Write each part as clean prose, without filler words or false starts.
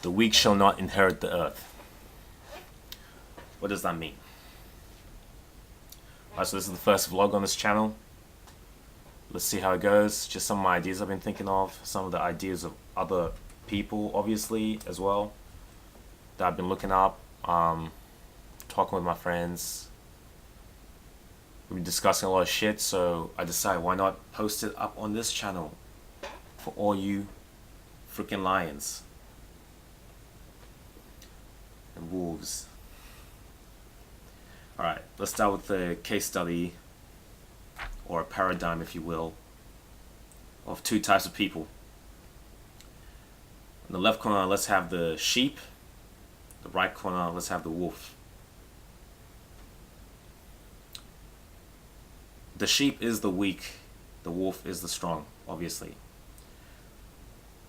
The weak shall not inherit the earth. What does that mean? Alright, so this is the first vlog on this channel. Let's see how it goes. Just some of my ideas I've been thinking of. Some of the ideas of other people, obviously, as well, that I've been looking up. Talking with my friends. We've been discussing a lot of shit, so I decided why not post it up on this channel for all you freaking lions and wolves. Alright, let's start with the case study, or a paradigm, if you will, of two types of people. In the left corner, let's have the sheep. The right corner, let's have the wolf. The sheep is the weak, the wolf is the strong, obviously.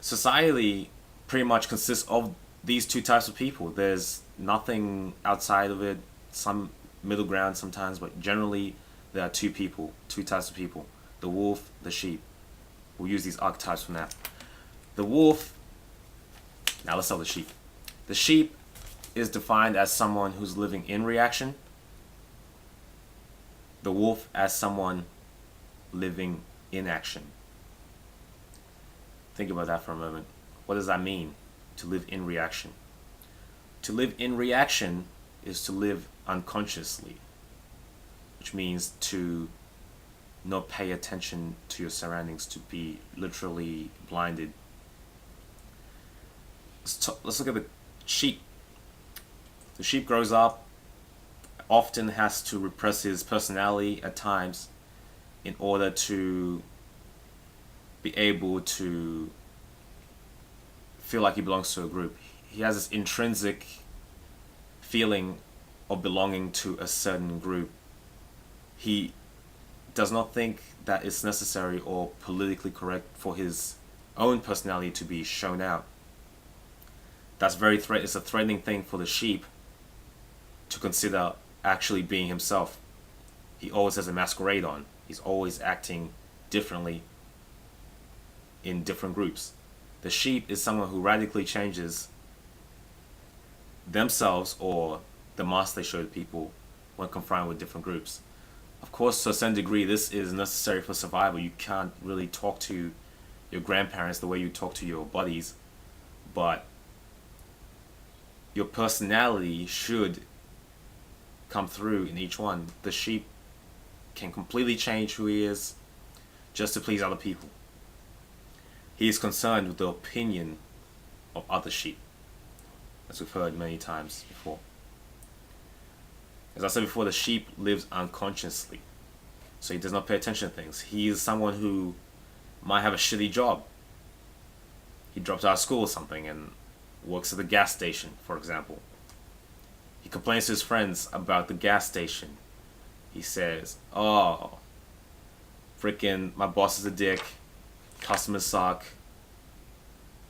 Society pretty much consists of these two types of people. There's nothing outside of it, some middle ground sometimes, but generally there are two types of people. The wolf, the sheep. We'll use these archetypes from that. The wolf, now let's start with the sheep. The sheep is defined as someone who's living in reaction. The wolf as someone living in action. Think about that for a moment. What does that mean, to live in reaction? To live in reaction is to live unconsciously, which means to not pay attention to your surroundings, to be literally blinded. Let's look at the sheep. The sheep grows up, often has to repress his personality at times in order to be able to feel like he belongs to a group. He has this intrinsic feeling of belonging to a certain group. He does not think that it's necessary or politically correct for his own personality to be shown out. That's it's a threatening thing for the sheep to consider actually being himself. He always has a masquerade on. He's always acting differently in different groups. The sheep is someone who radically changes themselves or the mask they show to people when confronted with different groups. Of course, to a certain degree, this is necessary for survival. You can't really talk to your grandparents the way you talk to your buddies, but your personality should come through in each one. The sheep can completely change who he is just to please other people. He is concerned with the opinion of other sheep, as we've heard many times before. As I said before, the sheep lives unconsciously, so he does not pay attention to things. He is someone who might have a shitty job. He drops out of school or something and works at the gas station, for example. He complains to his friends about the gas station. He says, oh, freaking, my boss is a dick. Customers suck.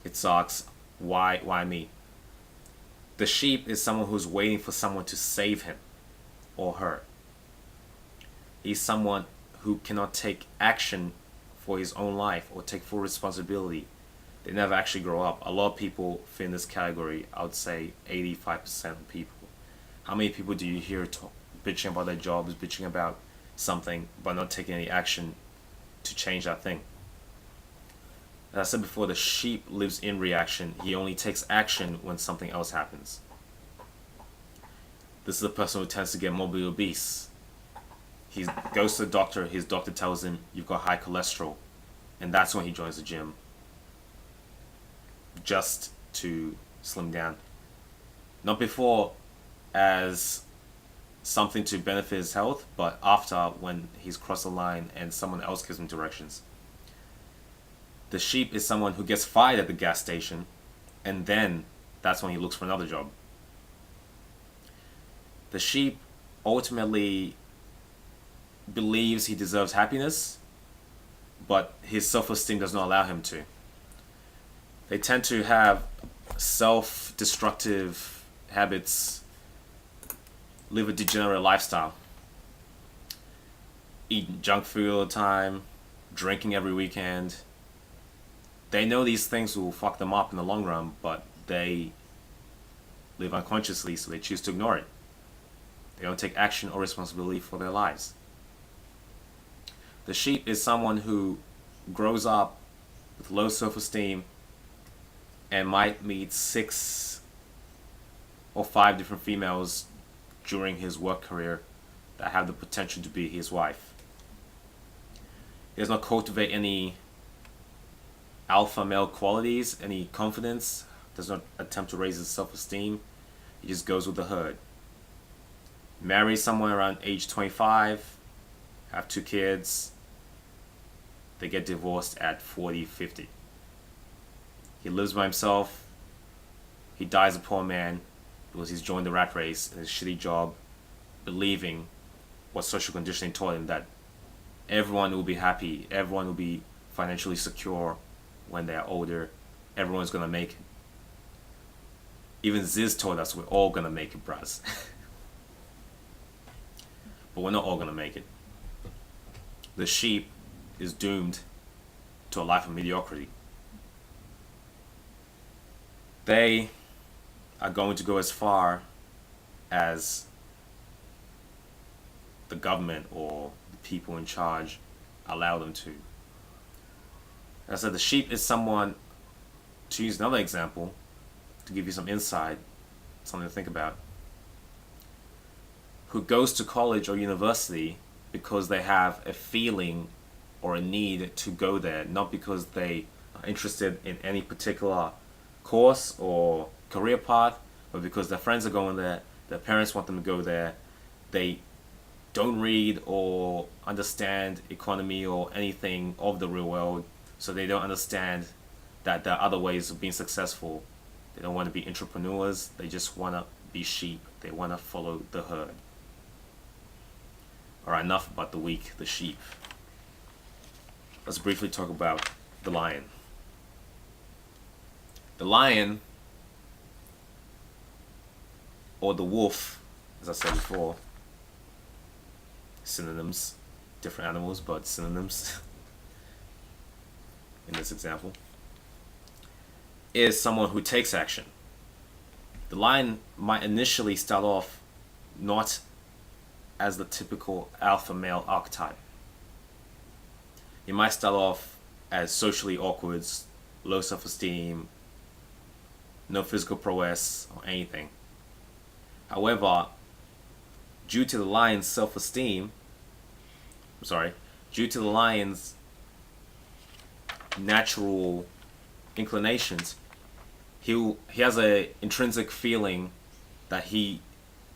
It sucks. Why me? The sheep is someone who's waiting for someone to save him or her. He's someone who cannot take action for his own life or take full responsibility. They never actually grow up. A lot of people fit in this category. I would say 85% of people. How many people do you hear bitching about their jobs, bitching about something, but not taking any action to change that thing? As I said before, the sheep lives in reaction. He only takes action when something else happens. This is the person who tends to get morbidly obese. He goes to the doctor, his doctor tells him, you've got high cholesterol. And that's when he joins the gym, just to slim down. Not before as something to benefit his health, but after, when he's crossed the line and someone else gives him directions. The sheep is someone who gets fired at the gas station, and then that's when he looks for another job. The sheep ultimately believes he deserves happiness, but his self-esteem does not allow him to. They tend to have self-destructive habits, live a degenerate lifestyle, eating junk food all the time, drinking every weekend. They know these things will fuck them up in the long run, but they live unconsciously, so they choose to ignore it. They don't take action or responsibility for their lives. The sheep is someone who grows up with low self-esteem and might meet 6 or 5 different females during his work career that have the potential to be his wife. He does not cultivate any alpha male qualities, any confidence, does not attempt to raise his self-esteem. He just goes with the herd. Marries someone around age 25, have 2 kids, they get divorced at 40, 50. He lives by himself, he dies a poor man because he's joined the rat race in his shitty job, believing what social conditioning taught him, that everyone will be happy, everyone will be financially secure when they are older, everyone's gonna make it. Even Ziz told us we're all gonna make it, bros. But we're not all gonna make it. The sheep is doomed to a life of mediocrity. They are going to go as far as the government or the people in charge allow them to. As I said, the sheep is someone, to use another example, to give you some insight, something to think about, who goes to college or university because they have a feeling or a need to go there, not because they are interested in any particular course or career path, but because their friends are going there, their parents want them to go there, they don't read or understand economy or anything of the real world, so they don't understand that there are other ways of being successful. They don't want to be entrepreneurs, they just want to be sheep, they want to follow the herd. Alright, enough about the weak, the sheep. Let's briefly talk about the lion. The lion, or the wolf, as I said before, synonyms, different animals, but synonyms in this example, is someone who takes action. The lion might initially start off not as the typical alpha male archetype. He might start off as socially awkward, low self-esteem, no physical prowess or anything. However, due to the lion's due to the lion's natural inclinations, he has an intrinsic feeling that he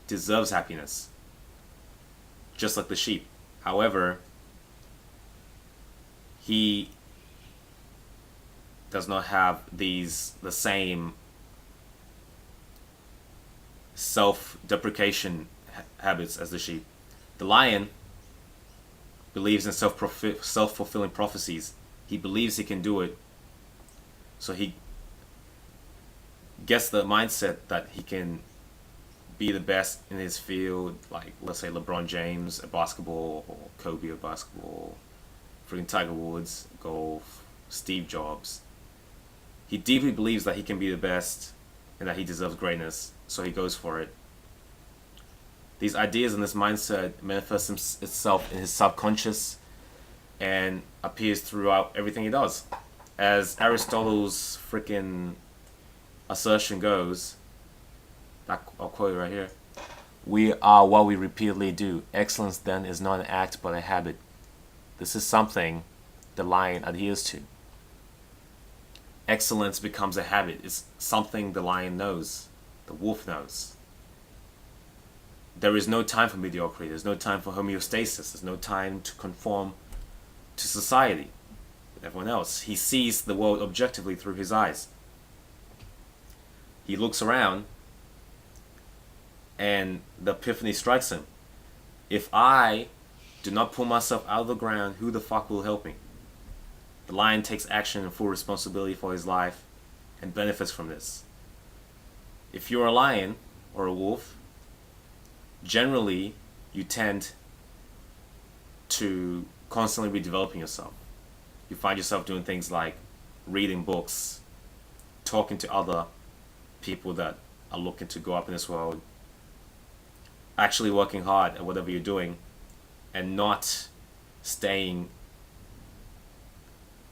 deserves happiness, just like the sheep. However, he does not have the same self-deprecation habits as the sheep. The lion believes in self-fulfilling prophecies. He believes he can do it, so he gets the mindset that he can be the best in his field, like let's say LeBron James at basketball, or Kobe at basketball, freaking Tiger Woods, golf, Steve Jobs. He deeply believes that he can be the best and that he deserves greatness, so he goes for it. These ideas and this mindset manifests itself in his subconscious and appears throughout everything he does. As Aristotle's freaking assertion goes, I'll quote it right here: "We are what we repeatedly do. Excellence then is not an act but a habit." This is something the lion adheres to. Excellence becomes a habit. It's something the lion knows, the wolf knows. There is no time for mediocrity. There's no time for homeostasis. There's no time to conform to society with everyone else. He sees the world objectively through his eyes. He looks around and the epiphany strikes him. If I do not pull myself out of the ground, who the fuck will help me? The lion takes action and full responsibility for his life and benefits from this. If you're a lion or a wolf, generally you tend to constantly be developing yourself. You find yourself doing things like reading books, talking to other people that are looking to go up in this world, actually working hard at whatever you're doing and not staying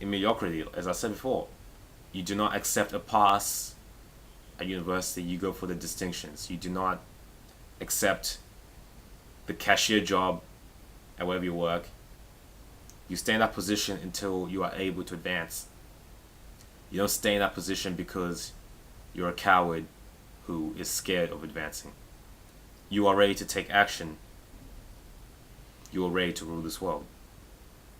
in mediocrity. As I said before, you do not accept a pass at university, you go for the distinctions. You do not accept the cashier job at wherever you work. You stay in that position until you are able to advance. You don't stay in that position because you're a coward who is scared of advancing. You are ready to take action. You are ready to rule this world.